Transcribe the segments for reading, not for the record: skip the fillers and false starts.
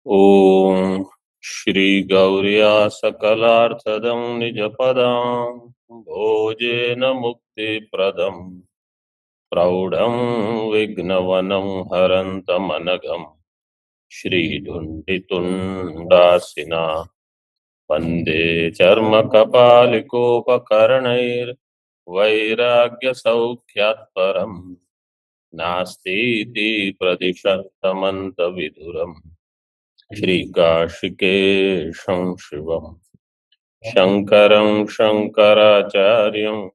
ॐ श्रीगौर्या सकलार्थदं निजपदां भोजेन मुक्तिप्रदं प्रौढं विघ्नवनं हरन्तमनघं श्रीधुण्डितुण्डासिना वन्दे चर्मकपालिकोपकरणैर्वैराग्यसौख्यात् परं नास्तीति प्रतिशतमन्तविधुरम् श्रीकाशिकेशं शिवम् शङ्करं शङ्कराचार्यं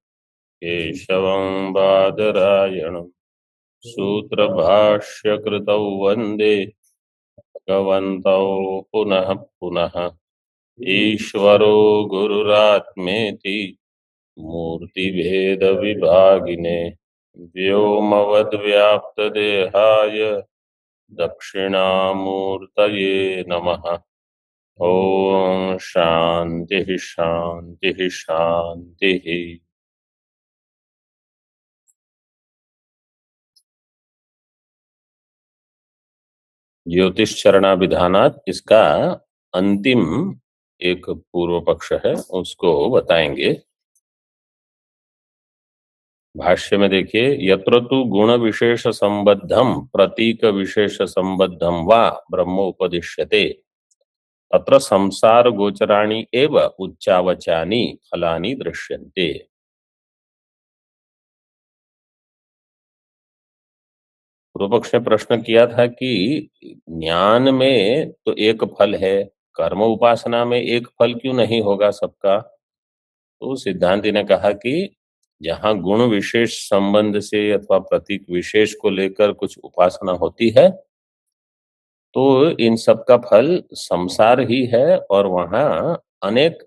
केशवं बादरायणं सूत्रभाष्यकृतौ वन्दे भगवन्तौ पुनः पुनः। ईश्वरो गुरुरात्मेति मूर्तिभेदविभागिने व्योमवद्व्याप्तदेहाय दक्षिणामूर्तये नमः। ओम शांति शांति शांति। ज्योतिष चरणाभिधानात इसका अंतिम एक पूर्व पक्ष है, उसको बताएंगे। भाष्य में देखिए, यत्र तु गुण विशेष संबद्धम प्रतीक विशेष संबद्धम वा ब्रह्मोपदिश्यते तत्र संसार गोचराणि एव उच्चावचानि फलानि दृश्यन्ते। पूर्व पक्ष ने प्रश्न किया था कि ज्ञान में तो एक फल है, कर्म उपासना में एक फल क्यों नहीं होगा सबका? तो सिद्धांति ने कहा कि जहां गुण विशेष संबंध से अथवा प्रतीक विशेष को लेकर कुछ उपासना होती है तो इन सब का फल संसार ही है, और वहां अनेक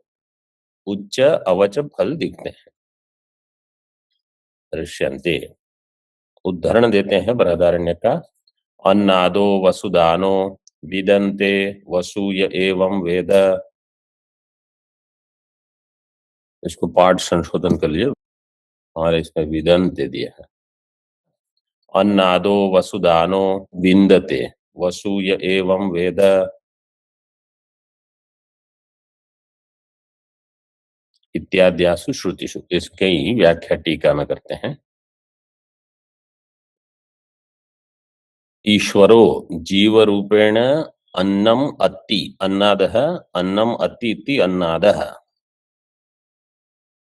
उच्च अवच फल दिखते हैं, दृश्यन्ते। उदाहरण देते हैं बृहदारण्य का। अन्नादो वसुदानो विदन्ते वसूय एवं वेद। इसको पाठ संशोधन कर लीजिए, हमारे इसमें विदन्ते दिया है। अन्नादो वसुदानो विन्दते वसूय एवं वेद। इत्याद्यासु श्रुतिषु। इसकी व्याख्या टीका में करते हैं। ईश्वरो जीव रूपेण अन्नम अत्ति अन्नादः अन्नम अत्ति इति अन्नादः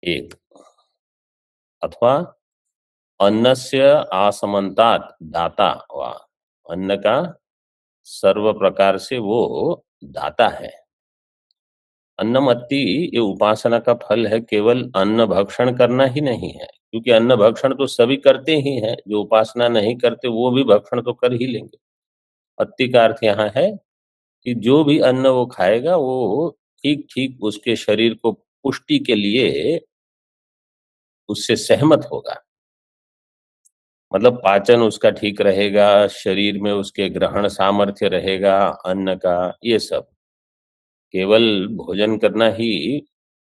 एक, अथवा अन्नस्य आसमन्तात् दाता वा, अन्न का सर्व प्रकार से वो दाता है। अन्नमत्ति ये उपासना का फल है, केवल अन्न भक्षण करना ही नहीं है, क्योंकि अन्न भक्षण तो सभी करते ही हैं, जो उपासना नहीं करते वो भी भक्षण तो कर ही लेंगे। अत्ति का अर्थ यहाँ है कि जो भी अन्न वो खाएगा वो ठीक ठीक उसके शरीर को पुष्टि के लिए उससे सहमत होगा, मतलब पाचन उसका ठीक रहेगा, शरीर में उसके ग्रहण सामर्थ्य रहेगा अन्न का। ये सब केवल भोजन करना ही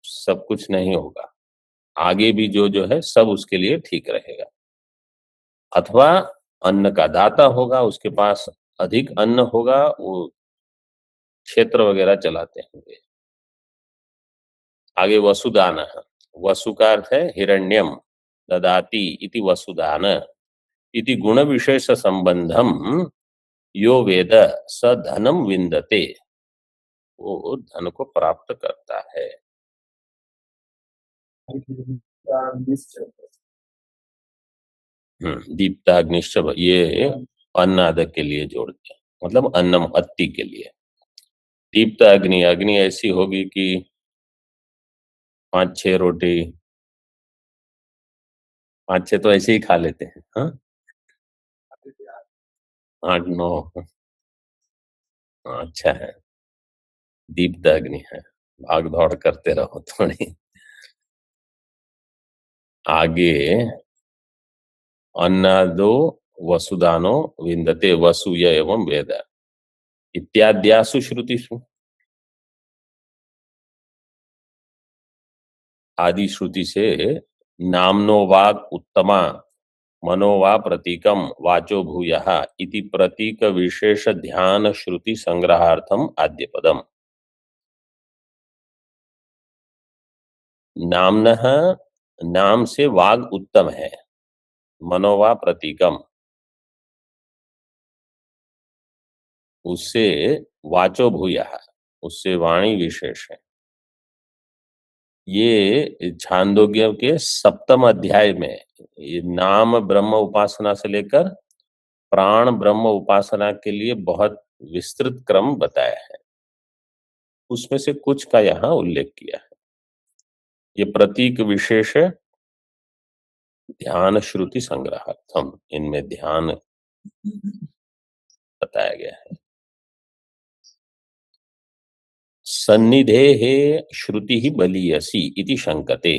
सब कुछ नहीं होगा, आगे भी जो जो है सब उसके लिए ठीक रहेगा। अथवा अन्न का दाता होगा, उसके पास अधिक अन्न होगा, वो क्षेत्र वगैरह चलाते होंगे। आगे वसुदान, वसु का अर्थ है हिरण्यम, ददाति इति वसुदान इति गुण विशेष संबंधम यो वेद स धनम विन्दते, वो धन को प्राप्त करता है। दीप्ताग्निश्च ये अन्नादक के लिए जोड़ते हैं, मतलब अन्नम अत्ति के लिए। दीप्त अग्नि, अग्नि ऐसी होगी कि 5-6 रोटी, 5-6 तो ऐसे ही खा लेते हैं। हाँ, 8-9। अच्छा है, दीप्त अग्नि है, भाग दौड़ करते रहो थोड़ी। आगे अन्नादो वसुदानो विन्दते वसूय एवं वेद इत्याद्यासु श्रुतिषु। आदि श्रुति से नामनो वाग उत्तमा मनो वा प्रतीकम वाचो भूयः इति प्रतीक विशेष ध्यान श्रुति संग्रहार्थम आद्यपदम। नामनः, नाम से वाग उत्तम है। मनो वा प्रतीकम, उससे वाचो भूयः, उससे वाणी विशेष है। ये छांदोग्य के 7वें अध्याय में ये नाम ब्रह्म उपासना से लेकर प्राण ब्रह्म उपासना के लिए बहुत विस्तृत क्रम बताया है, उसमें से कुछ का यहाँ उल्लेख किया है। ये प्रतीक विशेष ध्यान श्रुति संग्रहार्थम, इनमें ध्यान बताया गया है। सन्निधेः श्रुति ही बलीयसी इति शंकते।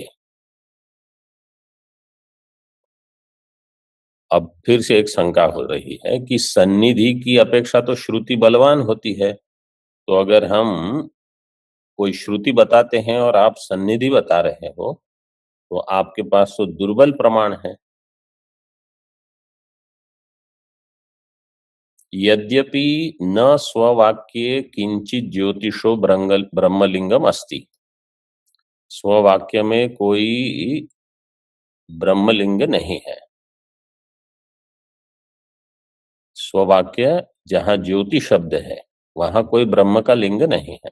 अब फिर से एक शंका हो रही है कि सन्निधि की अपेक्षा तो श्रुति बलवान होती है, तो अगर हम कोई श्रुति बताते हैं और आप सन्निधि बता रहे हो तो आपके पास तो दुर्बल प्रमाण है। यद्यपि न स्ववाक्ये किंचित ज्योतिषो ब्रह्मलिंगम अस्ति, स्ववाक्य में कोई ब्रह्मलिंग नहीं है। स्ववाक्य जहां ज्योति शब्द है वहां कोई ब्रह्म का लिंग नहीं है।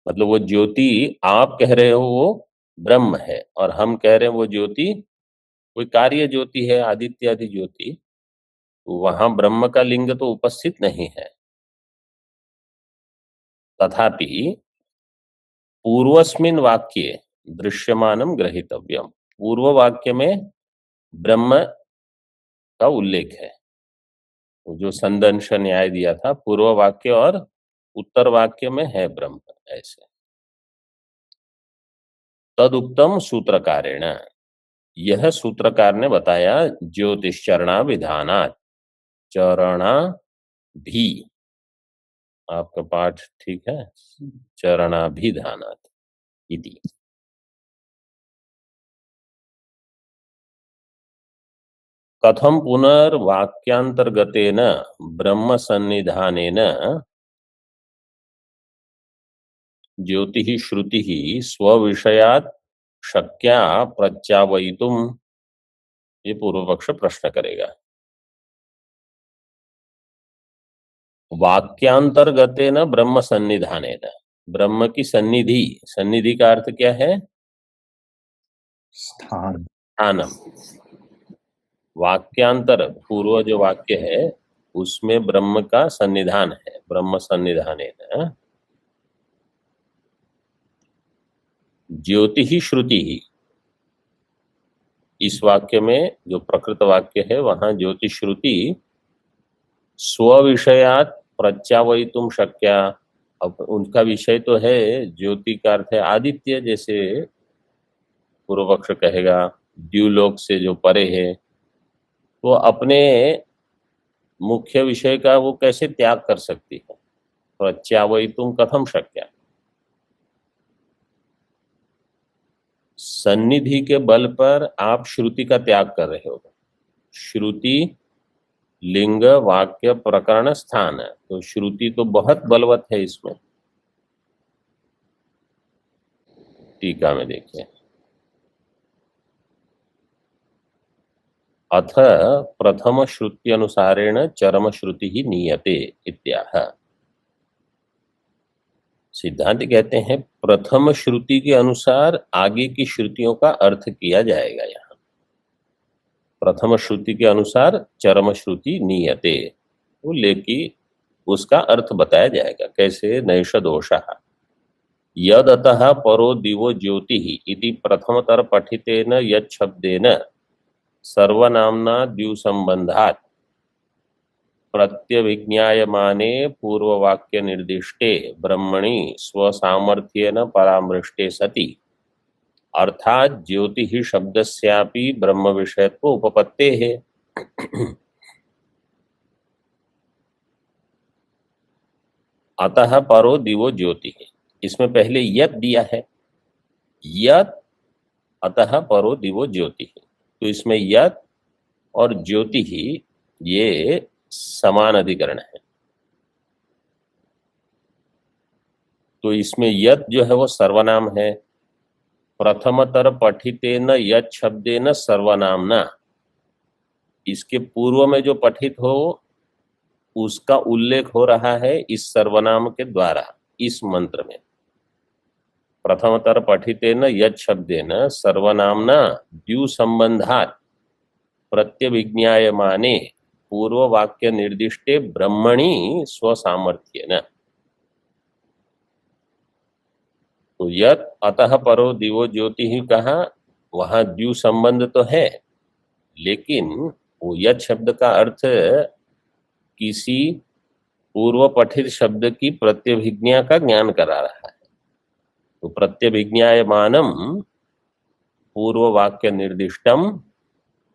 मतलब वो ज्योति आप कह रहे हो वो ब्रह्म है और हम कह रहे हैं वो ज्योति कोई कार्य ज्योति है, आदित्य आदि ज्योति, तो वहां ब्रह्म का लिंग तो उपस्थित नहीं है। तथापि पूर्वस्मिन् वाक्ये दृश्यमानम ग्रहीतव्यम, पूर्व वाक्य में ब्रह्म का उल्लेख है। जो संदंश न्याय दिया था पूर्व वाक्य और उत्तर वाक्य में है ब्रह्म, ऐसे तदुक्तम सूत्रकारेण, यह सूत्रकार ने बताया ज्योतिश्चरणा विधानात्, चरणा भी, आपका पाठ ठीक है, चरणाभिधानात् इति। कथम पुनर्वाक्यांतर्गतेन ब्रह्म सन्निधानेन ज्योति श्रुति स्वविषयात् शक्या प्रत्यावयितुम, ये पूर्व पक्ष प्रश्न करेगा। वाक्यांतर्गतेन ब्रह्म सन्निधानेन, ब्रह्म की सन्निधि, सन्निधि का अर्थ क्या है? स्थान, स्थानम। वाक्यांतर पूर्व जो वाक्य है उसमें ब्रह्म का सन्निधान है, ब्रह्म सन्निधानेन ज्योति ही श्रुति ही, इस वाक्य में जो प्रकृत वाक्य है वहां ज्योति श्रुति स्व-विषयात् प्रत्यावयितुम शक्या, अब उनका विषय तो है, ज्योति का अर्थ है आदित्य, जैसे पूर्व पक्ष कहेगा द्युलोक से जो परे है, वो अपने मुख्य विषय का वो कैसे त्याग कर सकती है? प्रत्यावयितुम कथम शक्या, सन्निधि के बल पर आप श्रुति का त्याग कर रहे हो। श्रुति लिंग वाक्य प्रकरण स्थान है, तो श्रुति तो बहुत बलवत है इसमें। टीका में देखिए, अथ प्रथम श्रुति अनुसारेण चरम श्रुति ही नीयते इत्याह। सिद्धांत कहते हैं प्रथम श्रुति के अनुसार आगे की श्रुतियों का अर्थ किया जाएगा। यहाँ प्रथम श्रुति के अनुसार चरम श्रुति नीयते, वो लेकी उसका अर्थ बताया जाएगा कैसे। नैष दोषः यद अतः परो दिवो ज्योति इति प्रथमतर पठितेन यत् शब्देन सर्वनाम्ना द्युसंबंधात् प्रत्यभिज्ञायमाने पूर्ववाक्य निर्दिष्टे ब्रह्मणि स्वसामर्थ्येन परामृष्टे सति अर्थात ज्योति ही शब्दस्यापि ब्रह्म विषयत्व उपपत्तेः। अतः परो दिवो ज्योति, इसमें पहले यत दिया है, यत अतः परो दिवो ज्योति, तो इसमें यत और ज्योति ही, ये समान अधिकरण है। तो इसमें यत जो है वो सर्वनाम है। प्रथमतर पठितेन यत शब्देन सर्वनामना, इसके पूर्व में जो पठित हो उसका उल्लेख हो रहा है इस सर्वनाम के द्वारा इस मंत्र में। प्रथमतर पठितेन यत शब्देन सर्वनामना द्यु संबंधात प्रत्यभिज्ञायमाने पूर्व वाक्य निर्दिष्टे ब्रह्मणि स्वसामर्थ्येन। तो यत अतः परो दिवो ज्योति ही कहा, वहां द्यु संबंध तो है, लेकिन वो यत शब्द का अर्थ किसी पूर्व पठित शब्द की प्रत्यभिज्ञा का ज्ञान करा रहा है। तो प्रत्यभिज्ञायमानम पूर्व वाक्य निर्दिष्टम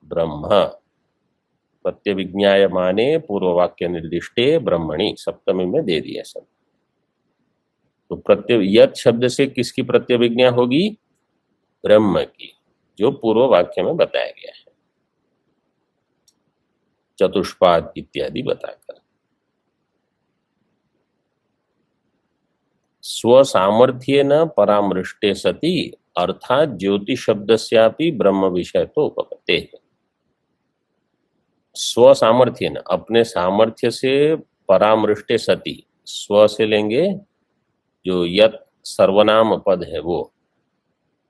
ब्रह्म, प्रत्यभिज्ञायमाने पूर्व वाक्य निर्दिष्टे ब्रह्मणि, सप्तमी में दे दिया सब। तो प्रत्यय यत शब्द से किसकी प्रत्यभिज्ञा होगी? ब्रह्म की, जो पूर्व वाक्य में बताया गया है, चतुष्पाद इत्यादि बताकर। स्वसामर्थ्येन परामृष्टे सति अर्थात ज्योति शब्दस्यापि ब्रह्म विषय तो उपपत्ते है। स्वसामर्थ्येन, अपने सामर्थ्य से, परामृष्टे सति, स्व से लेंगे जो यत सर्वनाम पद है वो,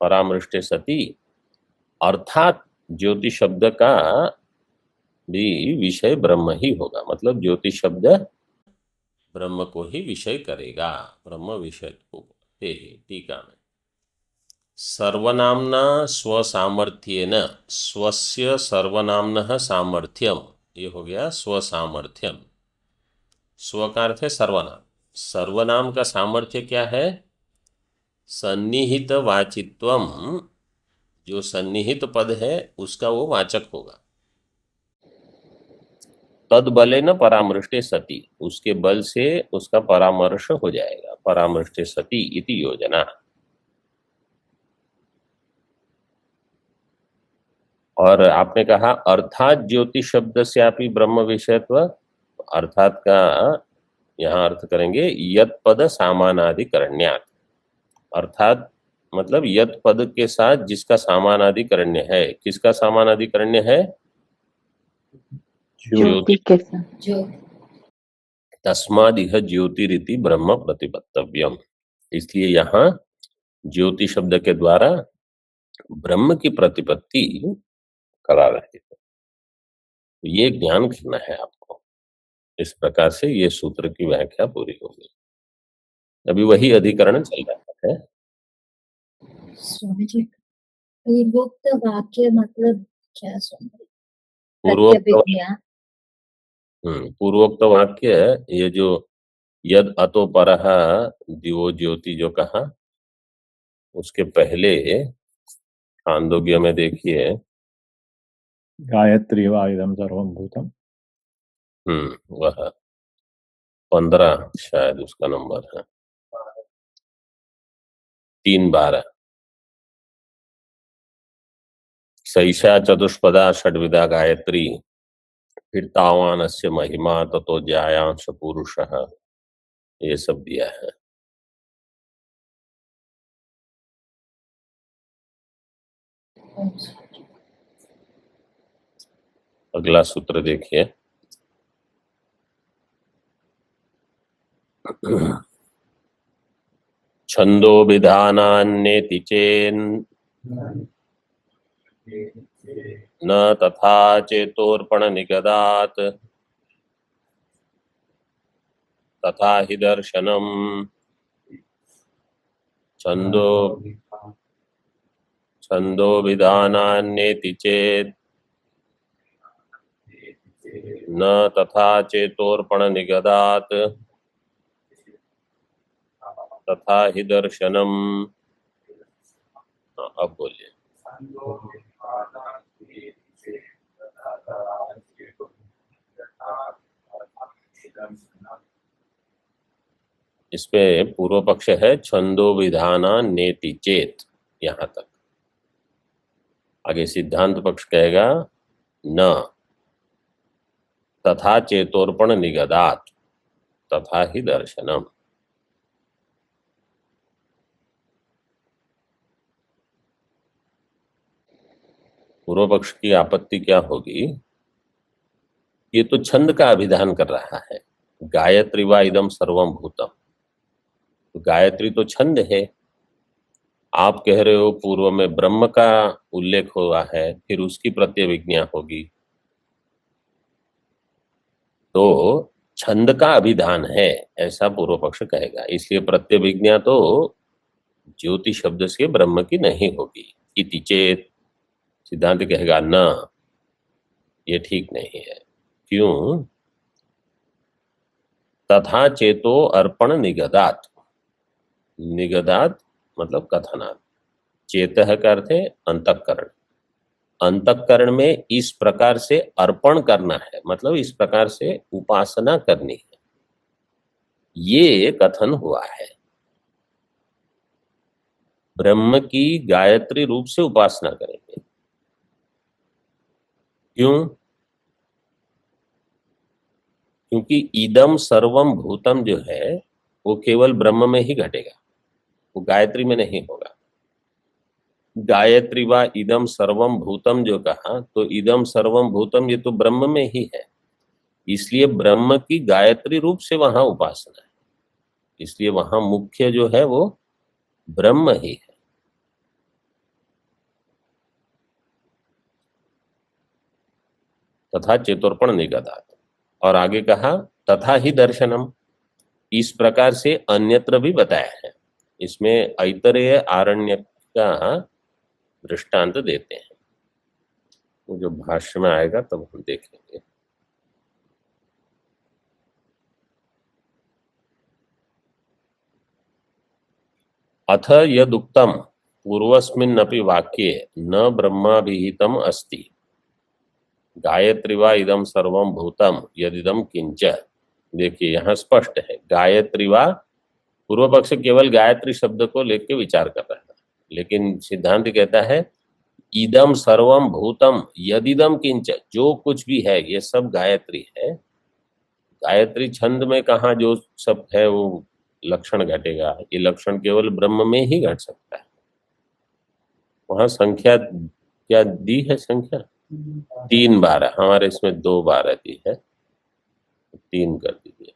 परामृष्टे सति अर्थात ज्योति शब्द का भी विषय ब्रह्म ही होगा। मतलब ज्योति शब्द ब्रह्म को ही विषय करेगा, ब्रह्म विषय को। टीका में सर्वनामना स्वसामर्थ्येन, स्वस्य सर्वनामनः सामर्थ्यम, ये हो गया स्वसामर्थ्यम। स्व का अर्थ है सर्वनाम। सर्वनाम का सामर्थ्य क्या है? सन्निहित वाचित्वम, जो सन्निहित पद है उसका वो वाचक होगा। तद बले न परामृष्टे सति, उसके बल से उसका परामर्श हो जाएगा। परामृष्टे सति इति योजना। और आपने कहा अर्थात ज्योति शब्द से आपी ब्रह्म विषयत्व, अर्थात का यहाँ अर्थ करेंगे यत पद सामानाधिकरण्यात्। अर्थात मतलब यत पद के साथ जिसका सामानाधिकरण्य है। किसका सामानाधिकरण्य है? ज्योति के साथ। तस्मादिह ज्योतिरिति ब्रह्म प्रतिपत्तव्यम, इसलिए यहाँ ज्योति शब्द के द्वारा ब्रह्म की प्रतिपत्ति करा रहे हैं। ये ज्ञान करना है आपको। इस प्रकार से ये सूत्र की व्याख्या पूरी होगी। अभी वही अधिकरण चल रहा है। स्वामी जी, पूर्वोक्त वाक्य मतलब क्या? पूर्वोक्त वाक्य, ये जो यद अतो परः दिवो ज्योति जो कहा, उसके पहले छांदोग्य में देखिए, गायत्री वायुदम सर्वम भूतम, वह 15 शायद उसका नंबर है, 3-12। सैषा चतुष्पदा षड्विधा गायत्री, फिर तावानस्य महिमा ततो ज्यायांश पुरुषः, ये सब दिया है। अगला सूत्र देखिए, छंदो विधानान्नेति चेन् न तथा चेतोर्पण निगदात् तथा हि दर्शनम। छंदो विधानान्नेति चेत् न तथा चेतोर्पण निगदात् तथा हि दर्शनम। अब बोलिए। इसमें पूर्व पक्ष है छंदो विधाना नेति चेत, यहां तक। आगे सिद्धांत पक्ष कहेगा न, तथा चेतोर्पण निगदात तथा ही दर्शनम। पूर्व पक्ष की आपत्ति क्या होगी? ये तो छंद का अभिधान कर रहा है, गायत्री वा इदम सर्वम भूतम, तो गायत्री तो छंद है। आप कह रहे हो पूर्व में ब्रह्म का उल्लेख हुआ है, फिर उसकी प्रत्यभिज्ञा होगी, तो छंद का अभिधान है ऐसा पूर्व पक्ष कहेगा। इसलिए प्रत्यभिज्ञा तो ज्योति शब्द से ब्रह्म की नहीं होगी। इति चेत सिद्धांत कहेगा न, ये ठीक नहीं है। क्यों? तथा चेतो अर्पण निगदात, निगदात मतलब कथनात्, चेतः का अर्थ है अंतःकरण, अंतःकरण में इस प्रकार से अर्पण करना है, मतलब इस प्रकार से उपासना करनी है, ये कथन हुआ है। ब्रह्म की गायत्री रूप से उपासना करेंगे। क्यों? क्योंकि इदम सर्वम भूतम जो है वो केवल ब्रह्म में ही घटेगा, वो गायत्री में नहीं होगा। गायत्री वा इदम सर्वम भूतम जो कहा, तो इदम सर्वम भूतम ये तो ब्रह्म में ही है, इसलिए ब्रह्म की गायत्री रूप से वहां उपासना है, इसलिए वहां मुख्य जो है वो ब्रह्म ही है। तथा चेतोर्पण निगदात, और आगे कहा तथा ही दर्शनम, इस प्रकार से अन्यत्र भी बताया है। इसमें ऐतरेय आरण्य का दृष्टांत देते हैं, वो जो भाष्य में आएगा तब हम देखेंगे। अथ यदुक्तम पूर्वस्मिन्नपि वाक्ये न ब्रह्माभिहितम अस्ति गायत्री वा इदम सर्वम भूतम यदिदम किंच। देखिए यहाँ स्पष्ट है, गायत्री वा, पूर्व पक्ष केवल गायत्री शब्द को लेकर विचार कर रहा है, लेकिन सिद्धांत कहता है इदम सर्वम भूतम यदिदम किंच, जो कुछ भी है ये सब गायत्री है। गायत्री छंद में कहा जो सब है वो लक्षण घटेगा, ये लक्षण केवल ब्रह्म में ही घट सकता है। वहां संख्या क्या दी है? संख्या 3 बार, हमारे इसमें 2 बार दी है, 3 कर दीजिए।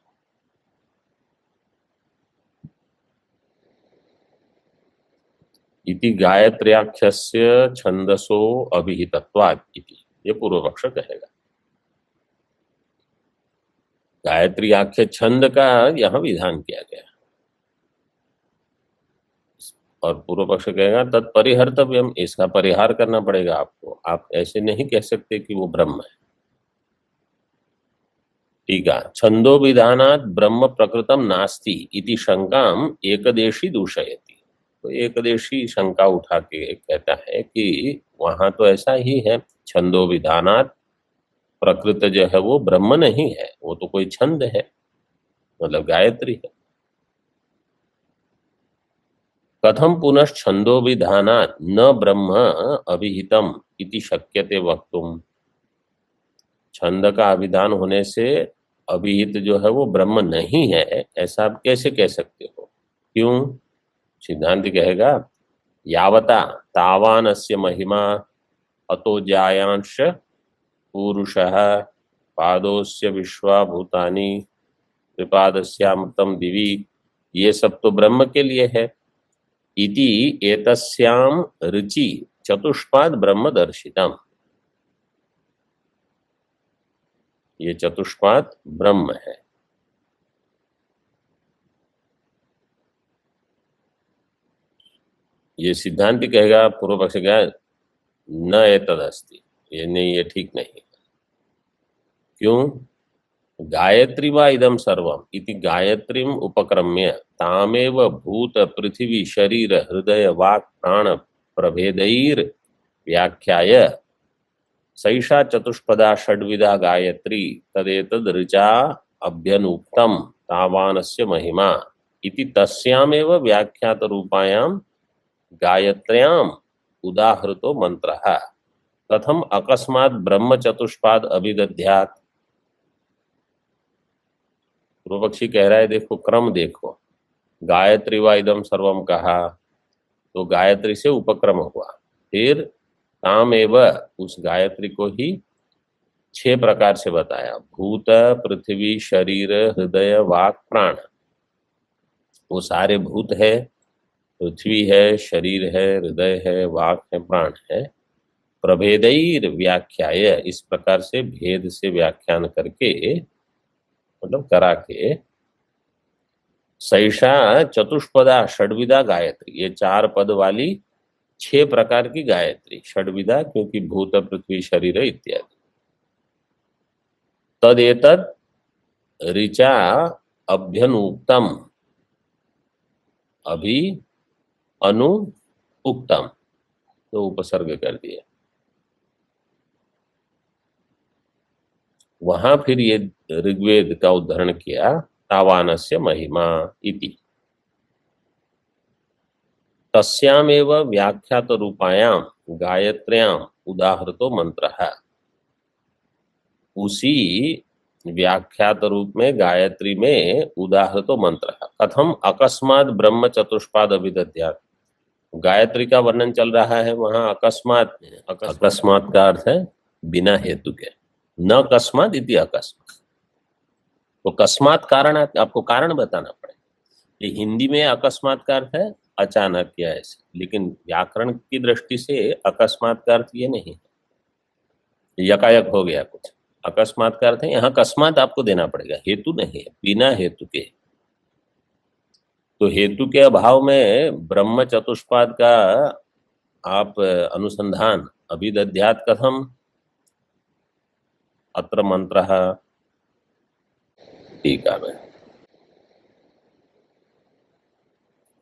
इति गायत्र्याख्यस्य छंदसो अभिहितत्वात् इति, ये पूर्व पक्ष कहेगा। गायत्री आख्य छंद का यहां विधान किया गया, और पूर्व पक्ष कहेगा तत्परिहर्तव्यम, इसका परिहार करना पड़ेगा आपको, आप ऐसे नहीं कह सकते कि वो ब्रह्म है। ठीक है, छंदो विधानात् ब्रह्म प्रकृतम नास्ति इति शंकाम एकदेशी दूषयति, तो एकदेशी शंका उठा के कहता है कि वहां तो ऐसा ही है, छंदो विधानात् प्रकृत जो है वो ब्रह्म नहीं है, वो तो कोई छंद है, मतलब गायत्री है। कथम पुनश्छंदो विधानात् न ब्रह्म अभिहितम इति शक्यते वक्तुम, छंद का अभिधान होने से अभिहित जो है वो ब्रह्म नहीं है, ऐसा आप कैसे कह सकते हो? क्यों? सिद्धांत कहेगा यावता तावानस्य महिमा अतो जायांश पुरुषः पादोस्य विश्वा भूतानि त्रिपादस्यामृतम दिवी, ये सब तो ब्रह्म के लिए है। इति एतस्याम रुचि चतुष्पाद ब्रह्म दर्शितम, ये चतुष्पाद ब्रह्म है। ये सिद्धांत कहेगा, पूर्व पक्ष कहेगा न एतदस्ति, ये नहीं, ये ठीक नहीं। क्यों? गायत्री वा इदम सर्वम इति गायत्रीम उपक्रम्य तामेव भूत पृथ्वी शरीर हृदय वाक् प्राण प्रभेदैर व्याख्याय सैषा चतुष्पदा षड्विधा गायत्री तदेतद ऋचा अभ्यनुक्तम तावानस्य महिमा इति तस्यामेव व्याख्यात रूपायां गायत्र्याम उदाहृतो मंत्रः कथम अकस्मात् ब्रह्म चतुष्पाद अभिदध्यात्। पूर्व पक्षी कह रहा है देखो क्रम देखो, गायत्री वा इदम सर्वम कहा तो गायत्री से उपक्रम हुआ, फिर काम एवं उस गायत्री को ही 6 प्रकार से बताया, भूत पृथ्वी शरीर हृदय वाक प्राण। वो सारे भूत है, पृथ्वी है, शरीर है, हृदय है, वाक है, प्राण है। प्रभेदैर व्याख्याय, इस प्रकार से भेद से व्याख्यान करके मतलब करा के, सैषा चतुष्पदा षड्विदा गायत्री, ये 4 पद वाली 6 प्रकार की गायत्री, षड्विदा क्योंकि भूत पृथ्वी शरीर इत्यादि। तदेतद ऋचा अभ्यनुक्तम, अभी अनु उक्तम, तो उपसर्ग कर दिया। वहां फिर ये ऋग्वेद का उद्धरण किया, तावानस्य महिमा इति। तस्यामेव व्याख्यात रूपायाम गायत्र्याम उदाहृतो मंत्रः, उसी व्याख्यात रूप में गायत्री में उदाहृतो मंत्र है। कथम अकस्मात ब्रह्म चतुष्पाद अभिदध्यात्, गायत्री का वर्णन चल रहा है वहां अकस्मात, अकस्मात का अर्थ है बिना हेतु के, न कस्मात इति अकस्मात, तो कस्मात कारण, आपको कारण बताना पड़ेगा। ये हिंदी में अकस्मात का अर्थ है अचानक या ऐसे, लेकिन व्याकरण की दृष्टि से अकस्मात का अर्थ ये नहीं है, यकायक हो गया कुछ। अकस्मात का अर्थ है यहाँ अकस्मात आपको देना पड़ेगा, हेतु नहीं है, बिना हेतु के। तो हेतु के अभाव में ब्रह्म चतुष्पाद का आप अनुसंधान अभिदध्यात् कथम अत्र मंत्र, टीका में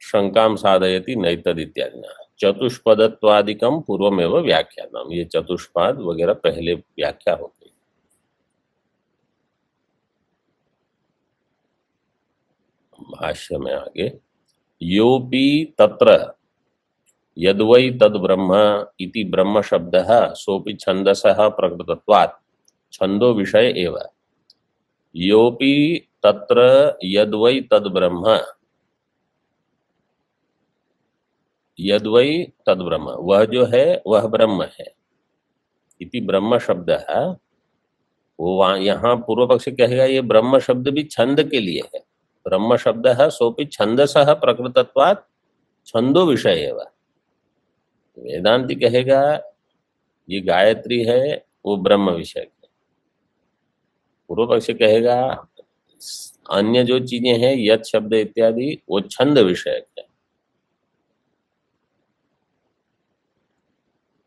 शंकाम साधयति नैतद इत्यादि, चतुष्पदत्वादिकम पूर्वमेव व्याख्यानम, ये चतुष्पाद वगैरह पहले व्याख्या हो गई। भाष्य में आगे, योपि तत्र यद्वै तद ब्रह्म इति ब्रह्म शब्दः सोपि छन्दसः प्रकृतत्वात् छंदो विषय एव। योपि तत्र यद्वै तद ब्रह्म, यद्वै तद ब्रह्म, वह जो है वह ब्रह्म है, इति ब्रह्म शब्द है, वो यहाँ पूर्व पक्षी कहेगा ये ब्रह्म शब्द भी छंद के लिए है, ब्रह्म शब्द है सोपि छंदसः प्रकृतत्वात् छंदो विषय एव। वेदांति कहेगा ये गायत्री है वो ब्रह्म विषय है, पूर्व पक्षी कहेगा अन्य जो चीजें हैं यत शब्द इत्यादि वो छंद विषय है।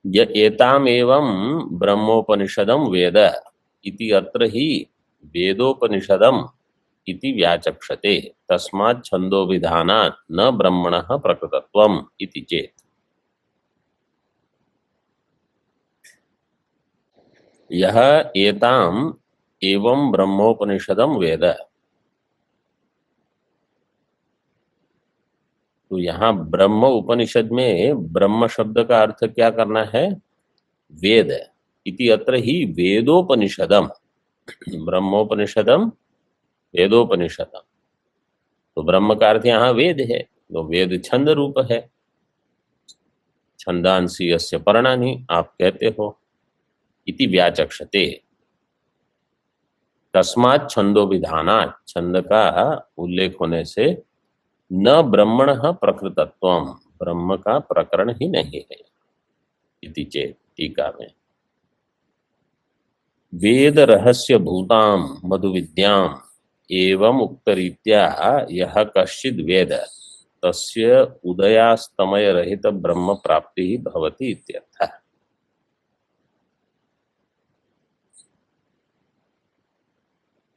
य एताम एवं ब्रह्मोपनिषदम वेद इति अत्र ही वेदोपनिषदम इति व्याचक्षते, तस्मात् छंदो विधानात् न ब्रह्मणः प्रकृतत्वम् इति चेत्। यह एताम एवं ब्रह्मोपनिषदम वेद, तो यहाँ ब्रह्म उपनिषद में ब्रह्म शब्द का अर्थ क्या करना है, वेद। इति अत्र ही वेदोपनिषदम, ब्रह्मोपनिषदम वेदोपनिषदम, तो ब्रह्म का अर्थ यहाँ वेद है, तो वेद छंद रूप है, छंदांसी यस्य पर्णानि आप कहते हो, इति व्याचक्षते, तस्मात् छंदो विधानात्, छंद का उल्लेख होने से न ब्रह्मणः प्रकृतत्वम, ब्रह्म का प्रकरण ही नहीं है, इति चेत्। टीका में वेद रहस्य भूताम मधु विद्याम एवं उक्तरीत्या यह कश्चिद् वेद तस्य उदयास्तमय रहित ब्रह्म प्राप्ति ही भवति इत्यर्थः।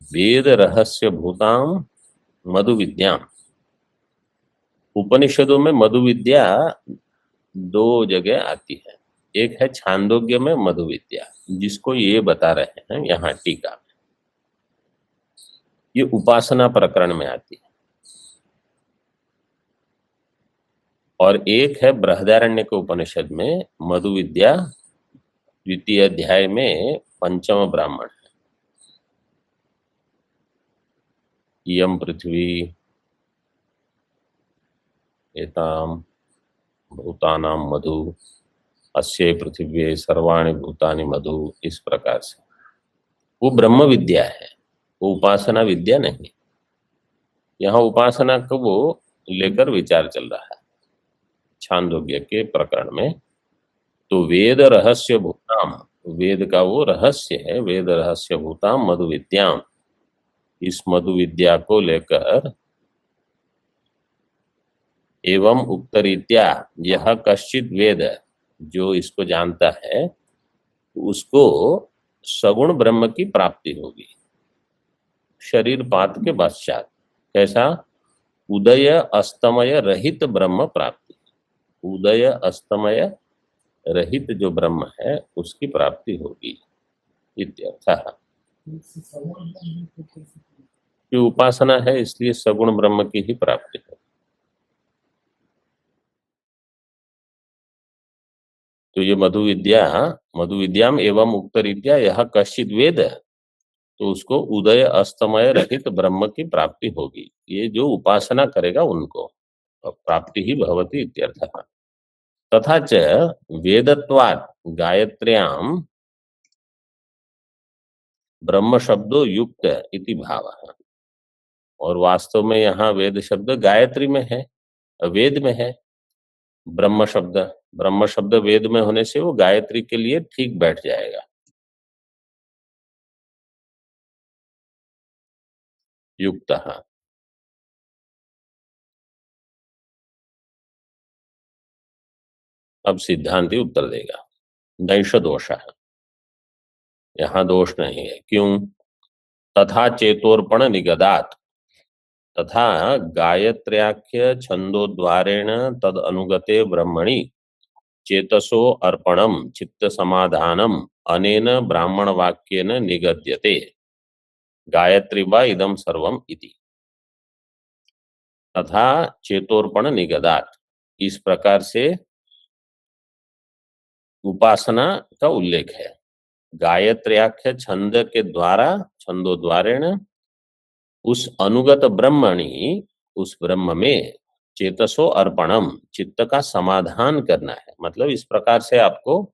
वेद रहस्य भूताम मधु विद्याम, उपनिषदों में मधु विद्या 2 जगह आती है, एक है छांदोग्य में मधु विद्या, जिसको ये बता रहे हैं यहाँ टीका में, ये उपासना प्रकरण में आती है, और एक है बृहदारण्य के उपनिषद में मधु विद्या, 2य अध्याय में 5वां ब्राह्मण है। इयं पृथ्वी एतां भूतानां मधु, अस्यै पृथिव्यै सर्वाणि भूतानि मधु, इस प्रकार से वो ब्रह्म विद्या है, वो उपासना विद्या नहीं। यहाँ उपासना को वो लेकर विचार चल रहा है छांदोग्य के प्रकरण में। तो वेद रहस्य भूताम, वेद का वो रहस्य है, वेद रहस्य भूताम मधु विद्याम, इस मधु विद्या को लेकर एवं उक्तरीत्या यह कश्चित वेद, जो इसको जानता है उसको सगुण ब्रह्म की प्राप्ति होगी शरीर पात के पश्चात। कैसा? उदय अस्तमय रहित ब्रह्म प्राप्ति, उदय अस्तमय रहित जो ब्रह्म है उसकी प्राप्ति होगी इत्यर्थः। कि उपासना है इसलिए सगुण ब्रह्म की ही प्राप्ति है। तो ये मधु विद्याम एवं उक्त रीत्या यह कश्चित वेद, तो उसको उदय अस्तमय रहित ब्रह्म की प्राप्ति होगी। ये जो उपासना करेगा उनको प्राप्ति ही भवति इत्यर्थः। तथा च वेदत्वात् गायत्र्याम ब्रह्म शब्दो युक्त इति भावः। और वास्तव में यहाँ वेद शब्द गायत्री में है, वेद में है। ब्रह्म शब्द वेद में होने से वो गायत्री के लिए ठीक बैठ जाएगा। युक्तः, अब सिद्धांति उत्तर देगा। नैष दोषः, यहाँ दोष नहीं है। क्यों? तथा चेतोर्पण निगदात्, तथा गायत्र्याख्य छंदोद्वारेण तद अनुगते ब्रह्मणि चेतसो अर्पणम चित्त समाधानम अनेन ब्राह्मण वाक्येन निगद्यते गायत्री वा इदम सर्वम इति। तथा चेतोर्पण निगदात्, इस प्रकार से उपासना का उल्लेख है। गायत्र्याख्य छंद के द्वारा, छंदोद्वारेण उस अनुगत ब्रह्मणि, उस ब्रह्म में चेतसो अर्पणम, चित्त का समाधान करना है। मतलब इस प्रकार से आपको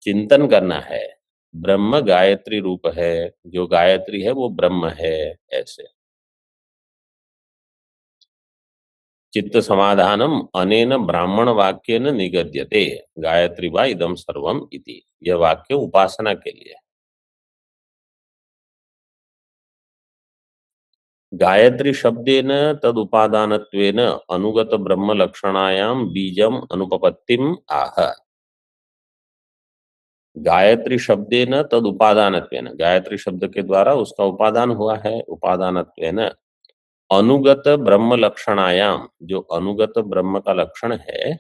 चिंतन करना है, ब्रह्म गायत्री रूप है, जो गायत्री है वो ब्रह्म है। ऐसे चित्त समाधानम अनेन ब्राह्मण वाक्येन निगद्यते गायत्री वा इदम सर्वम इति। यह वाक्य उपासना के लिए। गायत्री शब्देन तद उपादानत्वेन अनुगत ब्रह्म लक्षणायाम बीजम अनुपपत्तिम आह। गायत्री शब्देन तद उपादानत्वेन, गायत्री शब्द के द्वारा उसका उपादान हुआ है, उपादानत्वेन अनुगत ब्रह्म लक्षणायाम, जो अनुगत ब्रह्म का लक्षण है,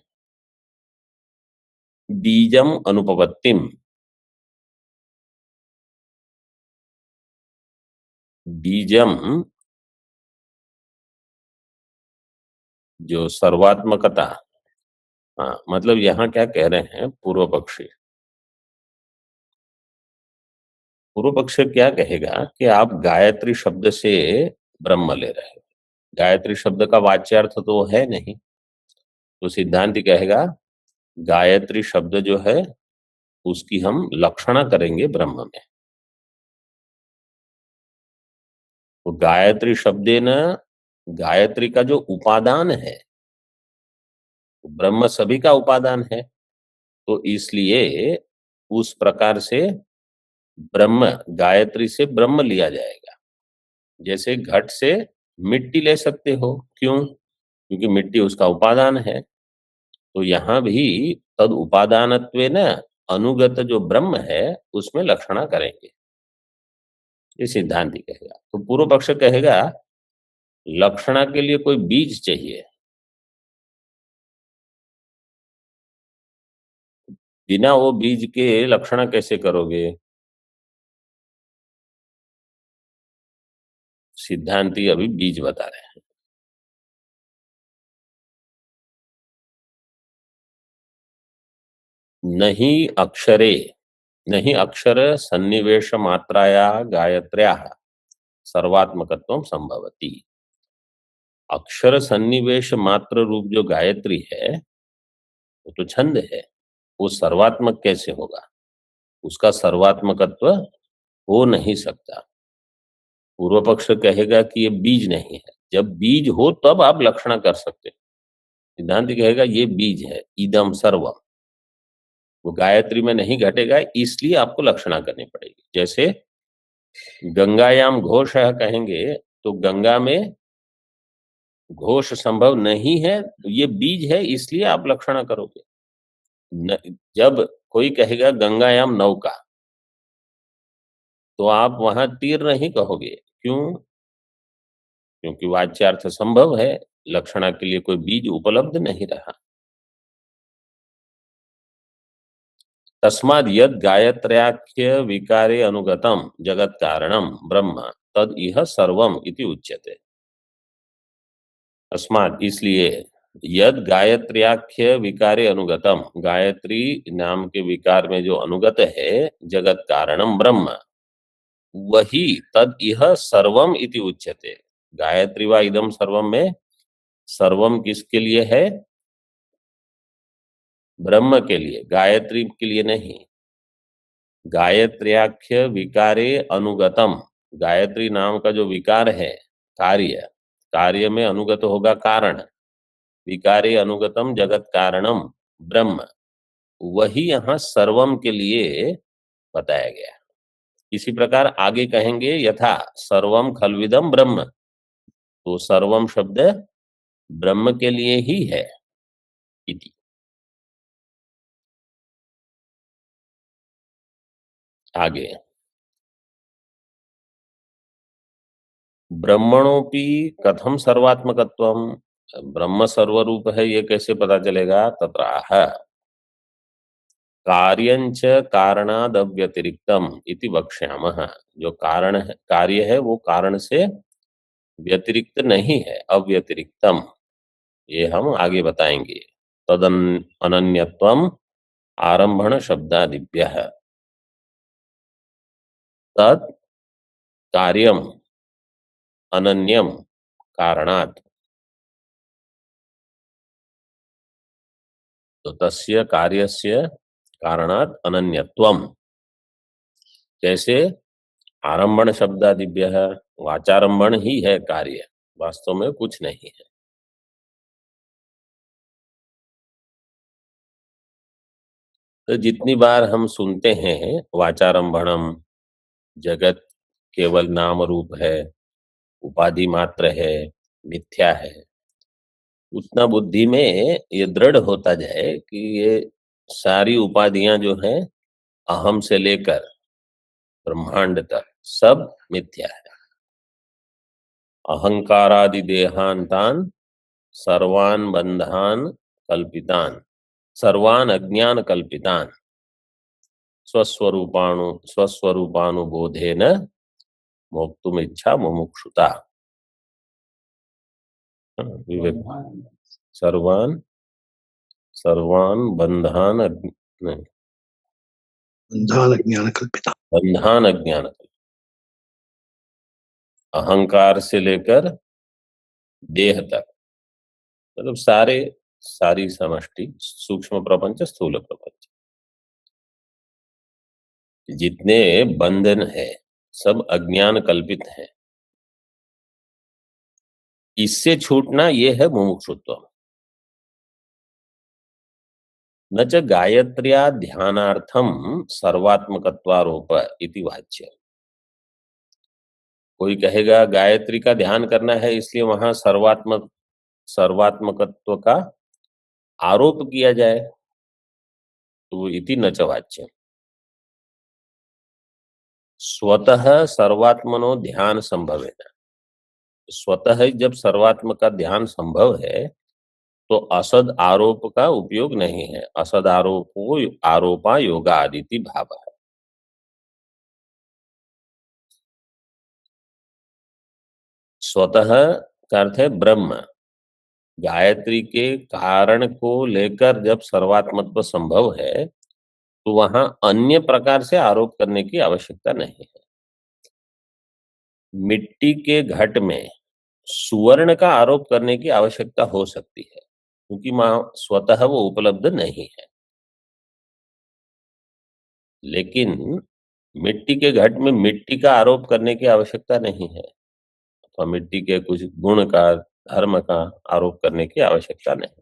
बीजम अनुपपत्तिम, बीजम जो सर्वात्मकता। हाँ, मतलब यहाँ क्या कह रहे हैं पूर्व पक्षी? पूर्व पक्ष क्या कहेगा कि आप गायत्री शब्द से ब्रह्म ले रहे हो, गायत्री शब्द का वाच्यार्थ तो है नहीं। तो सिद्धांत कहेगा गायत्री शब्द जो है उसकी हम लक्षणा करेंगे ब्रह्म में। तो गायत्री शब्देन, गायत्री का जो उपादान है, ब्रह्म सभी का उपादान है, तो इसलिए उस प्रकार से ब्रह्म, गायत्री से ब्रह्म लिया जाएगा। जैसे घट से मिट्टी ले सकते हो, क्यों? क्योंकि मिट्टी उसका उपादान है। तो यहाँ भी तद उपादानत्वेन अनुगत जो ब्रह्म है उसमें लक्षणा करेंगे, ये सिद्धांति कहेगा। तो पूर्व पक्ष कहेगा लक्षणा के लिए कोई बीज चाहिए, बिना वो बीज के लक्षणा कैसे करोगे? सिद्धांति अभी बीज बता रहे हैं। नहीं अक्षरे, नहीं अक्षर सन्निवेश मात्राया गायत्र्या सर्वात्मकत्वम संभवती। अक्षर सन्निवेश मात्र रूप जो गायत्री है वो तो छंद है, वो सर्वात्मक कैसे होगा? उसका सर्वात्मकत्व हो नहीं सकता। पूर्व पक्ष कहेगा कि ये बीज नहीं है। जब बीज हो तब आप लक्षणा कर सकते हैं। सिद्धांत कहेगा ये बीज है, इदम सर्वम। वो गायत्री में नहीं घटेगा, इसलिए आपको लक्षणा करनी पड़ेगी। जैसे गंगायाम घोष कहेंगे तो गंगा में घोष संभव नहीं है, तो ये बीज है, इसलिए आप लक्षणा करोगे। जब कोई कहेगा गंगायाम नौका, तो आप वहां तीर नहीं कहोगे। क्यों? क्योंकि वाच्यार्थ संभव है, लक्षणा के लिए कोई बीज उपलब्ध नहीं रहा। तस्माद् यद गायत्र्याख्य विकारे अनुगतम जगत कारणम ब्रह्म तद इह सर्वम इति उच्यते। तस्माद् इसलिए यद गायत्र्याख्य विकारे अनुगतम, गायत्री नाम के विकार में जो अनुगत है जगत कारणम ब्रह्म, वही तद इह सर्वम इति उच्यते। गायत्री व इदम सर्वम में सर्वम किसके लिए है? ब्रह्म के लिए, गायत्री के लिए नहीं। गायत्र्याख्य विकारे अनुगतम, गायत्री नाम का जो विकार है कार्य, कार्य में अनुगत होगा कारण। विकारे अनुगतम जगत कारणम ब्रह्म, वही यहाँ सर्वम के लिए बताया गया। इसी प्रकार आगे कहेंगे यथा सर्वम खलविदम ब्रह्म, तो सर्वम शब्द ब्रह्म के लिए ही है इति। आगे ब्रह्मणोपि कथम सर्वात्मकत्वम, ब्रह्म सर्वरूप है ये कैसे पता चलेगा? तत्राह कार्यंच कारणाद अव्यतिरिक्तम इति वक्ष्यामः। जो कारण है, कार्य है, वो कारण से व्यतिरिक्त नहीं है, अव्यतिरिक्तम, ये हम आगे बताएंगे। तदन अनन्यत्वम आरंभण शब्दादिभ्यः तत् कार्यम अनन्यम कारणात्, तो तस्य कार्यस्य कारणात् अनन्यत्वम। जैसे आरंभण शब्दादिभ्यः, वाचारंभण ही है कार्य, वास्तव में कुछ नहीं है। तो जितनी बार हम सुनते हैं वाचारंभणम, जगत केवल नाम रूप है, उपाधि मात्र है, मिथ्या है, उतना बुद्धि में ये दृढ़ होता जाए कि ये सारी उपाधियां जो हैं अहम से लेकर ब्रह्मांड तक सब मिथ्या है। अहंकारादि देहांतान सर्वान बंधान कल्पितान, सर्वान अज्ञान कल्पितान स्वस्वरूपानुबोधेन मोक्तुम इच्छा मुमुक्षुता। विवेक सर्वान सर्वान बंधान नहीं, बंधान अज्ञान कल्पिता, बंधान अज्ञान, अहंकार से लेकर देह तक, मतलब सारी समष्टि, सूक्ष्म प्रपंच स्थूल प्रपंच, जितने बंधन है सब अज्ञान कल्पित है। इससे छूटना ये है मुमुक्षुत्व। न च गायत्र्या ध्यानार्थम सर्वात्मकत्वारोप इति वाच्य। कोई कहेगा गायत्री का ध्यान करना है इसलिए वहां सर्वात्मकत्व का आरोप किया जाए, तो इति न च वाच्य। स्वतः सर्वात्मनो ध्यान संभव है, स्वतः जब सर्वात्म का ध्यान संभव है तो असद आरोप का उपयोग नहीं है। असद आरोपो आरोपा योगादिति भाव है। स्वतः का अर्थ है ब्रह्म, गायत्री के कारण को लेकर जब सर्वात्मत्व संभव है तो वहां अन्य प्रकार से आरोप करने की आवश्यकता नहीं है। मिट्टी के घट में सुवर्ण का आरोप करने की आवश्यकता हो सकती है, क्योंकि वहां स्वतः वो उपलब्ध नहीं है। लेकिन मिट्टी के घट में मिट्टी का आरोप करने की आवश्यकता नहीं है, अथवा मिट्टी के कुछ गुण का, धर्म का आरोप करने की आवश्यकता नहीं।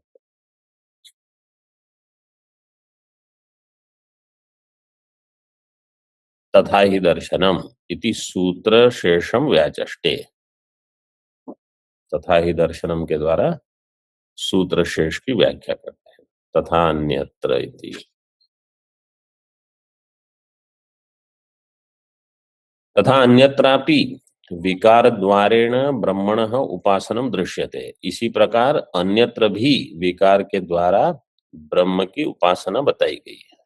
तथा ही दर्शनम इति सूत्र शेषम व्याचष्टे। तथा ही दर्शनम के द्वारा सूत्र शेष की व्याख्या करते हैं। तथा अन्यत्र इति। तथा अन्यत्रापि विकार द्वारेण ब्रह्मण उपासनम दृश्यते। इसी प्रकार अन्यत्र भी विकार के द्वारा ब्रह्म की उपासना बताई गई है।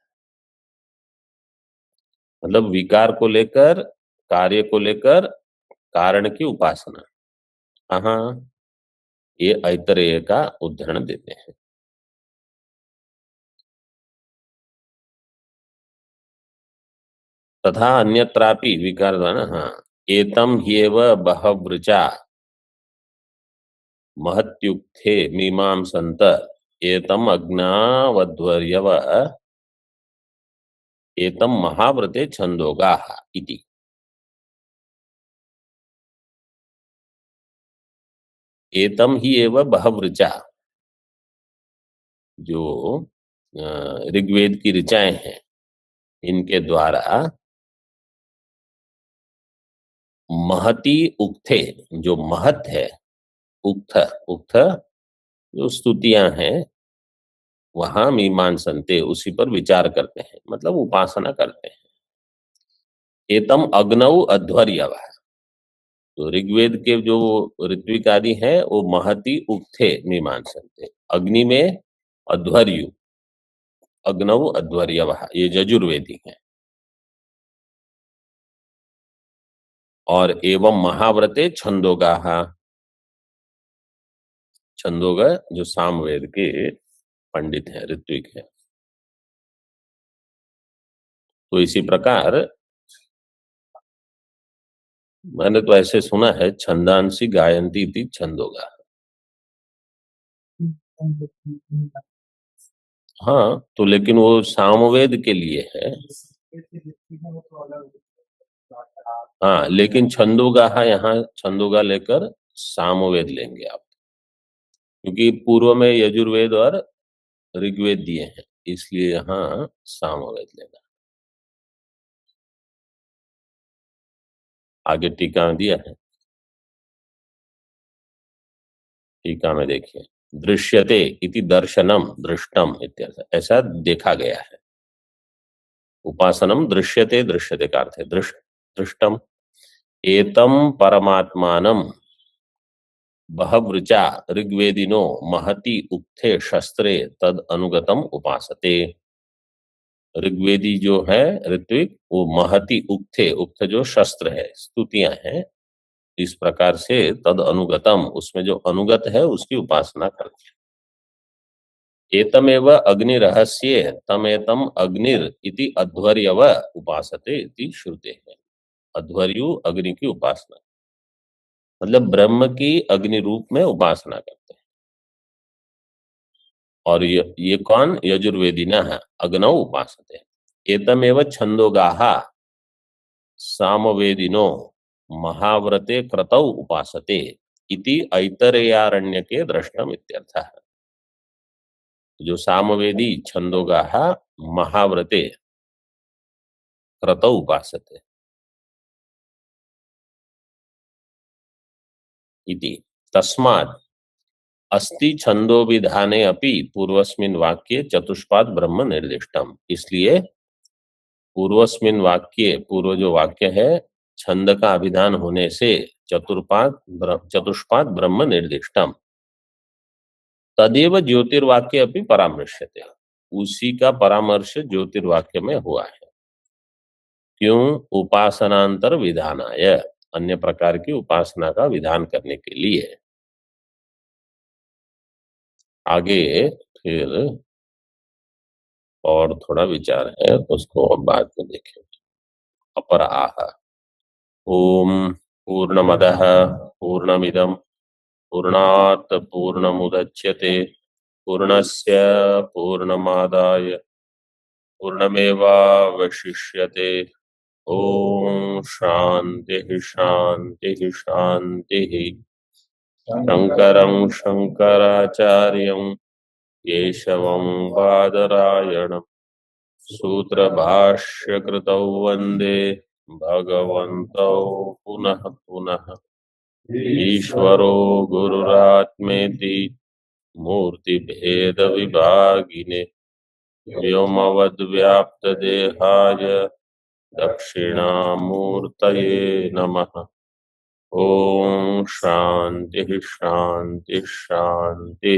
मतलब विकार को लेकर, कार्य को लेकर कारण की उपासना। हाँ, ये ऐतरेय का उदाहरण देते हैं। तथा अन्यत्रापि विकार द्वारा, हाँ, एतम ह्येव बहवृचा महत्युक्थे मीमांसन्त एतम अज्ञावध्वर्यव एतम महाव्रते छंदोगाः इति। एतम ही एव बहवृचा, जो ऋग्वेद की ऋचाएं हैं, इनके द्वारा महती उक्थे, जो महत है, उक्थ उक्थ जो स्तुतियां हैं, वहां मीमांसन्ते, उसी पर विचार करते हैं, मतलब उपासना करते हैं। एतम अग्नौ अध्वर्यव, तो ऋग्वेद के जो ऋत्विक आदि है वो महती उक्थे मीमांसन्ते, अग्नि में अध्वर्यु, अग्नौ अध्वर्यव, ये यजुर्वेदी है। और एवं महाव्रते छंदोगाः, छंदोगा जो सामवेद के पंडित है, ऋत्विक है। तो इसी प्रकार मैंने तो ऐसे सुना है, छंदांसी गायंती थी छंदोगा। हाँ, तो लेकिन वो सामवेद के लिए है। हाँ, लेकिन छंदोगा, यहाँ छंदोगा लेकर सामवेद लेंगे आप, क्योंकि पूर्व में यजुर्वेद और ऋग्वेद दिए हैं, इसलिए यहाँ सामवेद लेना। आगे टीका में दिया है, टीका में देखिए, दृश्यते इति दर्शनम दृष्टम इत्यर्थ, ऐसा देखा गया है। उपासनम दृश्यते, दृश्यते का अर्थ है दृष्टम। एतम परमात्मानम बहवृचा ऋग्वेदिनो महति उक्थे शस्त्रे तद अनुगतम उपासते। ऋग्वेदी जो है ऋत्विक, वो महति उक्थे, उक्त जो शस्त्र है, स्तुतियां हैं, इस प्रकार से तद अनुगतम, उसमें जो अनुगत है उसकी उपासना करते हैं। एतमेव अग्निरहस्ये तमेतम अग्निर इति अध्वर्यव उपासते इति श्रुते है। अध्वर्यु, अग्नि की उपासना, मतलब ब्रह्म की अग्नि रूप में उपासना करते हैं। और ये कौन? यजुर्वेदिना अग्नौ उपासते। एतमेव छंदोगाः सामवेदिनो महाव्रते क्रतौ उपासते इति ऐतरेयारण्यके दृष्टम इत्यर्थः। जो सामवेदी छंदोगाः महाव्रते क्रतौ उपासते इति। तस्मात् अस्ति छंदो विधाने अपि पूर्वस्मिन् वाक्ये चतुष्पाद ब्रह्म निर्दिष्टम। इसलिए पूर्वस्मिन् वाक्ये, पूर्व जो वाक्य है, छंद का अभिधान होने से चतुष्पाद ब्रह्म निर्दिष्टम तदेव ज्योतिर्वाक्य अपनी परामर्शते, उसी का परामर्श ज्योतिर्वाक्य में हुआ है। क्यों? उपासनांतर विधानाय, अन्य प्रकार की उपासना का विधान करने के लिए। आगे फिर और थोड़ा विचार है, उसको बाद में देखें। अपर आह। ओम पूर्णमदः पूर्णमिदं पूर्णात् पूर्णमुदच्यते पूर्णस्य पूर्णमादाय पूर्णमेवावशिष्यते। ओम शांति शांति शांति। शंकरं शंकराचार्यं केशवं बादरायणं सूत्रभाष्यकृतौ वन्दे भगवन्तौ पुनः पुनः। ईश्वरो गुरुरात्मेति मूर्तिभेदविभागिने व्योमवद्व्याप्तदेहाय दक्षिणामूर्तये नमः। ओम शांति शांति शांति।